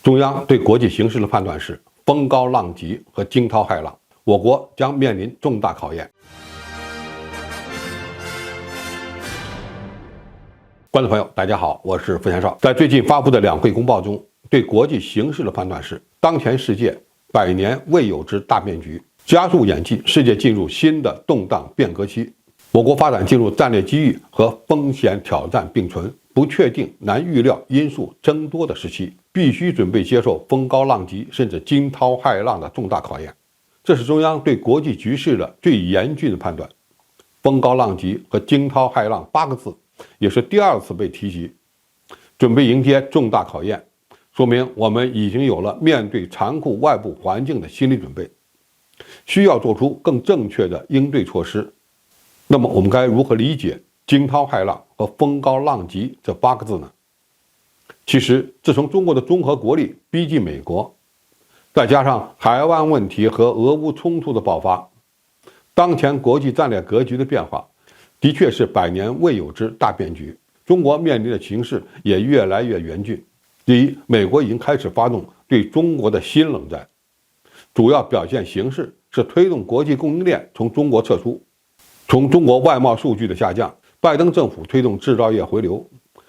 中央对国际形势的判断是风高浪急和惊涛骇浪，我国将面临重大考验。观众朋友，大家好，我是付先少。在最近发布的两会公报中，对国际形势的判断是：当前世界百年未有之大变局，加速演进，世界进入新的动荡变革期。我国发展进入战略机遇和风险挑战并存、不确定、难预料因素增多的时期，必须准备接受风高浪急甚至惊涛骇浪的重大考验。这是中央对国际局势的最严峻的判断。风高浪急和惊涛骇浪8个字也是第2次被提及。准备迎接重大考验，说明我们已经有了面对残酷外部环境的心理准备，需要做出更正确的应对措施。那么我们该如何理解惊涛骇浪和风高浪急这8个字呢？其实自从中国的综合国力逼近美国，再加上海湾问题和俄乌冲突的爆发，当前国际战略格局的变化的确是百年未有之大变局。中国面临的形势也越来越严峻。第一，美国已经开始发动对中国的新冷战，主要表现形式是推动国际供应链从中国撤出。从中国外贸数据的下降，拜登政府推动制造业回流，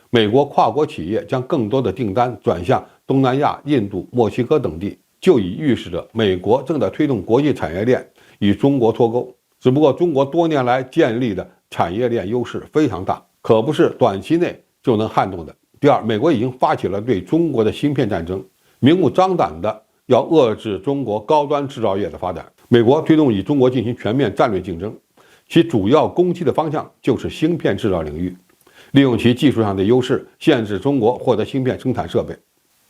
美国跨国企业将更多的订单转向东南亚、印度、墨西哥等地，就已预示着美国正在推动国际产业链与中国脱钩。只不过中国多年来建立的产业链优势非常大，可不是短期内就能撼动的。第二，美国已经发起了对中国的芯片战争，明目张胆的要遏制中国高端制造业的发展。美国推动与中国进行全面战略竞争，其主要攻击的方向就是芯片制造领域，利用其技术上的优势，限制中国获得芯片生产设备。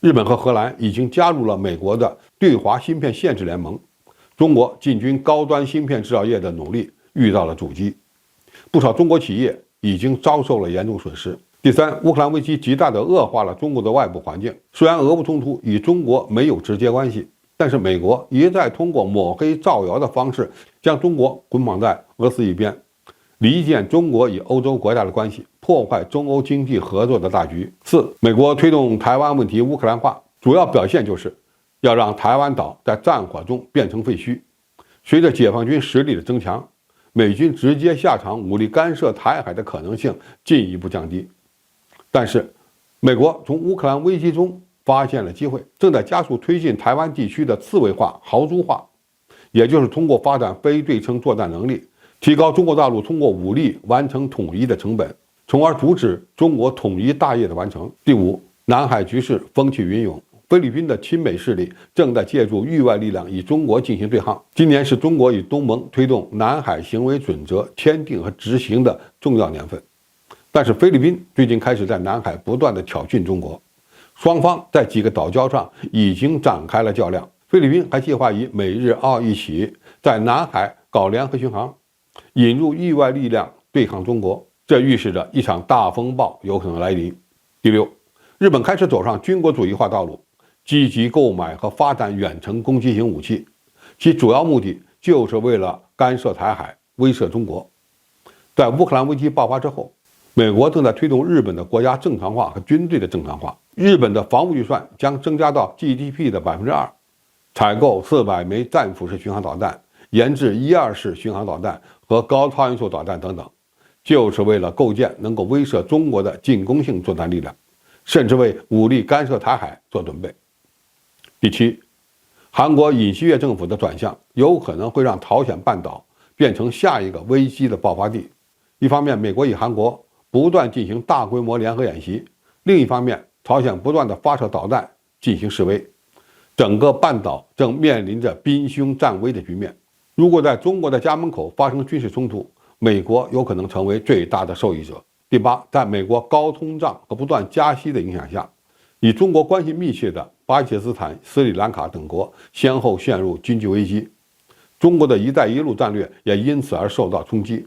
日本和荷兰已经加入了美国的对华芯片限制联盟，中国进军高端芯片制造业的努力遇到了阻击，不少中国企业已经遭受了严重损失。第三，乌克兰危机极大地恶化了中国的外部环境。虽然俄乌冲突与中国没有直接关系，但是美国一再通过抹黑造谣的方式将中国捆绑在俄罗斯一边，离间中国与欧洲国家的关系，破坏中欧经济合作的大局。四，美国推动台湾问题乌克兰化，主要表现就是要让台湾岛在战火中变成废墟。随着解放军实力的增强，美军直接下场武力干涉台海的可能性进一步降低。但是美国从乌克兰危机中发现了机会，正在加速推进台湾地区的刺猬化、豪猪化，也就是通过发展非对称作战能力，提高中国大陆通过武力完成统一的成本，从而阻止中国统一大业的完成。第五，南海局势风起云涌，菲律宾的亲美势力正在借助域外力量与中国进行对抗。今年是中国与东盟推动南海行为准则签订和执行的重要年份，但是菲律宾最近开始在南海不断地挑衅中国，双方在几个岛礁上已经展开了较量。菲律宾还计划与美日澳一起在南海搞联合巡航，引入域外力量对抗中国，这预示着一场大风暴有可能来临。第六，日本开始走上军国主义化道路，积极购买和发展远程攻击型武器，其主要目的就是为了干涉台海，威慑中国。在乌克兰危机爆发之后，美国正在推动日本的国家正常化和军队的正常化，日本的防务预算将增加到 GDP 的2%，采购400枚战斧式巡航导弹，研制1-2式巡航导弹和高超音速导弹等等，就是为了构建能够威慑中国的进攻性作战力量，甚至为武力干涉台海做准备。第七，韩国尹锡悦政府的转向有可能会让朝鲜半岛变成下一个危机的爆发地。一方面，美国与韩国不断进行大规模联合演习，另一方面，朝鲜不断地发射导弹进行示威，整个半岛正面临着兵凶战危的局面。如果在中国的家门口发生军事冲突，美国有可能成为最大的受益者。第八，在美国高通胀和不断加息的影响下，与中国关系密切的巴基斯坦、斯里兰卡等国先后陷入经济危机，中国的一带一路战略也因此而受到冲击。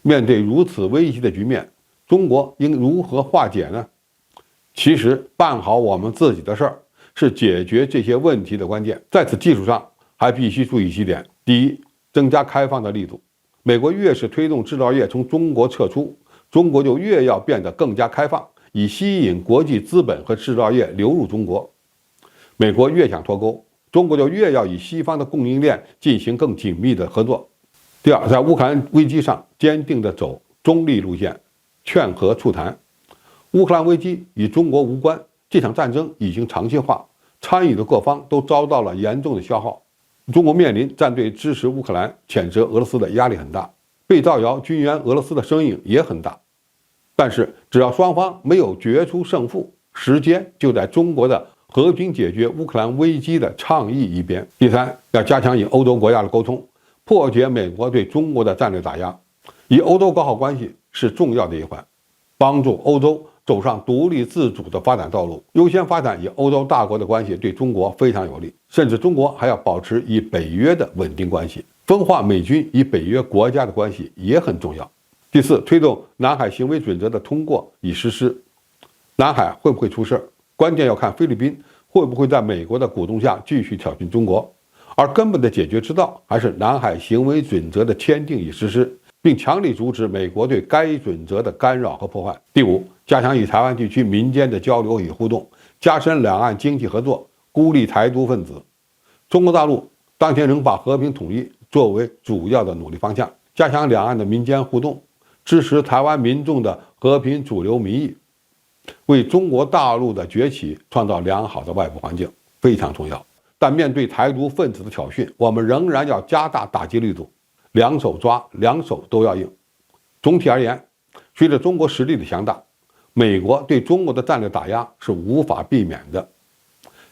面对如此危急的局面，中国应如何化解呢？其实办好我们自己的事儿是解决这些问题的关键。在此基础上，还必须注意几点。第一，增加开放的力度。美国越是推动制造业从中国撤出，中国就越要变得更加开放，以吸引国际资本和制造业流入中国。美国越想脱钩，中国就越要与西方的供应链进行更紧密的合作。第二，在乌克兰危机上坚定地走中立路线，劝和促谈。乌克兰危机与中国无关，这场战争已经长期化，参与的各方都遭到了严重的消耗。中国面临站队支持乌克兰、谴责俄罗斯的压力很大，被造谣军援俄罗斯的声音也很大。但是，只要双方没有决出胜负，时间就在中国的和平解决乌克兰危机的倡议一边。第三，要加强与欧洲国家的沟通，破解美国对中国的战略打压，与欧洲搞好关系是重要的一环，帮助欧洲走上独立自主的发展道路。优先发展与欧洲大国的关系对中国非常有利，甚至中国还要保持与北约的稳定关系。分化美军与北约国家的关系也很重要。第四，推动南海行为准则的通过与实施。南海会不会出事，关键要看菲律宾会不会在美国的鼓动下继续挑衅中国，而根本的解决之道还是南海行为准则的签订与实施，并强力阻止美国对该准则的干扰和破坏。第五，加强与台湾地区民间的交流与互动，加深两岸经济合作，孤立台独分子。中国大陆当前仍把和平统一作为主要的努力方向，加强两岸的民间互动，支持台湾民众的和平主流民意，为中国大陆的崛起创造良好的外部环境，非常重要。但面对台独分子的挑衅，我们仍然要加大打击力度，两手抓，两手都要硬。总体而言，随着中国实力的强大，美国对中国的战略打压是无法避免的，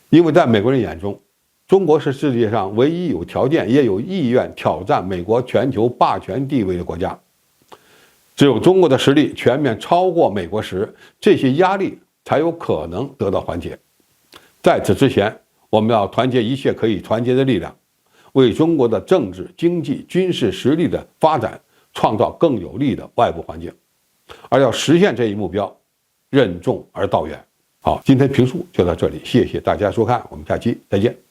因为在美国人眼中，中国是世界上唯一有条件也有意愿挑战美国全球霸权地位的国家。只有中国的实力全面超过美国时，这些压力才有可能得到缓解。在此之前，我们要团结一切可以团结的力量，为中国的政治、经济、军事实力的发展创造更有利的外部环境。而要实现这一目标，任重而道远。好，今天评述就到这里，谢谢大家收看，我们下期再见。